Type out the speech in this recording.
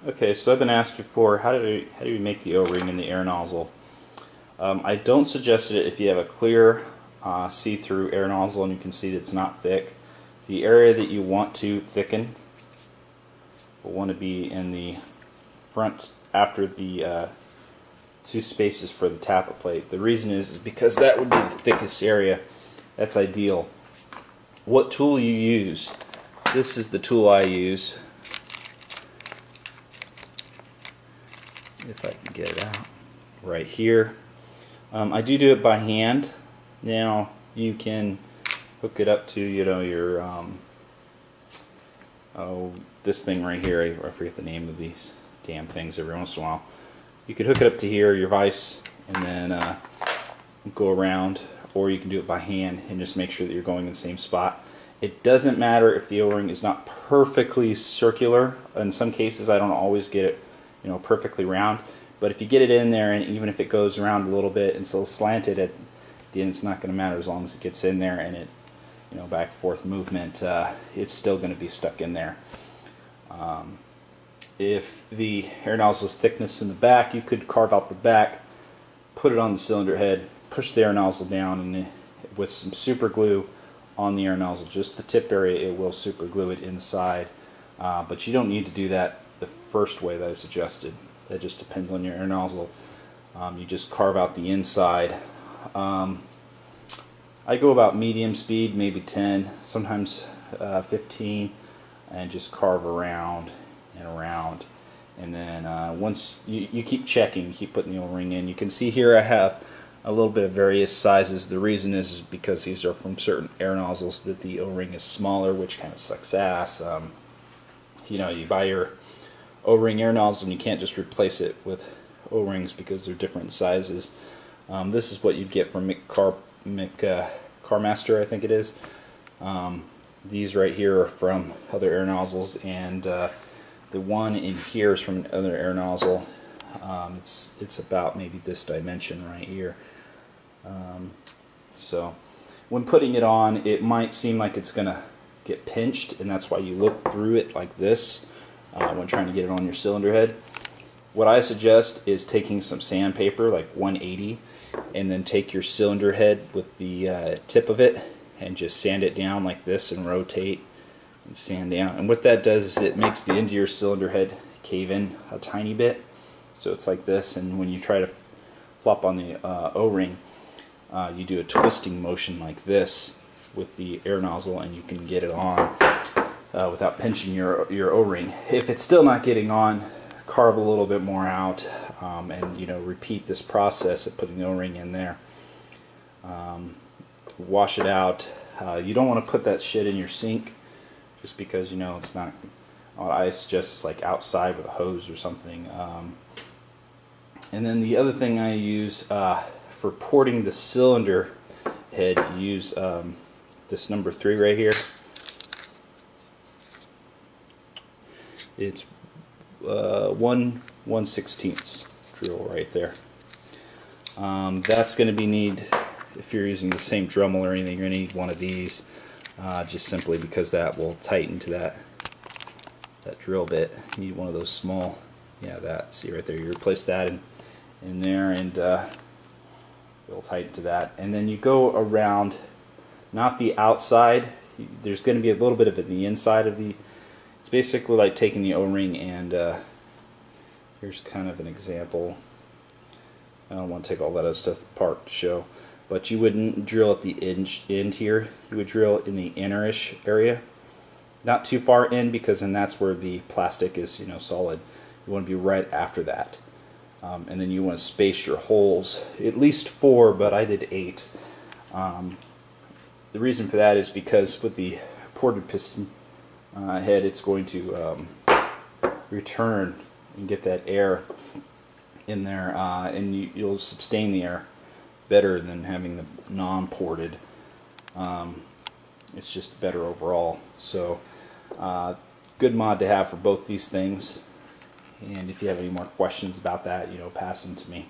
Okay, so I've been asked before, how do we make the O-ring in the air nozzle? I don't suggest it if you have a clear see-through air nozzle and you can see that it's not thick. The area that you want to thicken will want to be in the front after the two spaces for the tappet plate. The reason is because that would be the thickest area. That's ideal. What tool you use? This is the tool I use. If I can get it out, right here. I do it by hand. Now you can hook it up to, you know, your this thing right here. I forget the name of these damn things every once in a while. You could hook it up to here, your vise, and then go around, or you can do it by hand and just make sure that you're going in the same spot. It doesn't matter if the O-ring is not perfectly circular. In some cases, I don't always get it, you know, perfectly round. But if you get it in there, and even if it goes around a little bit and still slanted, at the end it's not going to matter as long as it gets in there and it, you know, back and forth movement, it's still going to be stuck in there. If the air nozzle's thickness in the back, you could carve out the back, put it on the cylinder head, push the air nozzle down, and with some super glue on the air nozzle, just the tip area, it will super glue it inside. But you don't need to do that the first way that I suggested. That just depends on your air nozzle. You just carve out the inside. I go about medium speed, maybe 10, sometimes 15, and just carve around and around. And then once you keep checking, you keep putting the O-ring in. You can see here I have a little bit of various sizes. The reason is because these are from certain air nozzles that the O-ring is smaller, which kind of sucks ass. You know, you buy your O-ring air nozzle and you can't just replace it with O-rings because they're different sizes. This is what you'd get from CarMaster, I think it is. These right here are from other air nozzles, and the one in here is from another air nozzle. It's about maybe this dimension right here. So when putting it on, it might seem like it's gonna get pinched, and that's why you look through it like this when trying to get it on your cylinder head. What I suggest is taking some sandpaper, like 180, and then take your cylinder head with the tip of it and just sand it down like this and rotate and sand down. And what that does is it makes the end of your cylinder head cave in a tiny bit. So it's like this, and when you try to flop on the O-ring, you do a twisting motion like this with the air nozzle, and you can get it on without pinching your O-ring. If it's still not getting on, carve a little bit more out, and, you know, repeat this process of putting the O-ring in there. Wash it out. You don't want to put that shit in your sink just because, you know, it's not. I suggest it's like outside with a hose or something. And then the other thing I use for porting the cylinder head, use this number 3 right here. It's 1/16 drill right there. That's going to be if you're using the same Dremel or anything, you're going to need one of these, just simply because that will tighten to that drill bit. You need one of those small, yeah, that, see right there, you replace that in there, and it'll tighten to that. And then you go around, not the outside, there's going to be a little bit of it in the inside of the, it's basically like taking the O-ring and here's kind of an example. I don't want to take all that other stuff apart to show, but you wouldn't drill at the end here. You would drill in the innerish area, not too far in, because then that's where the plastic is, you know, solid. You want to be right after that, and then you want to space your holes at least 4, but I did 8. The reason for that is because with the ported piston head, it's going to return and get that air in there, and you'll sustain the air better than having the non-ported. It's just better overall. So good mod to have for both these things. And if you have any more questions about that, you know, pass them to me.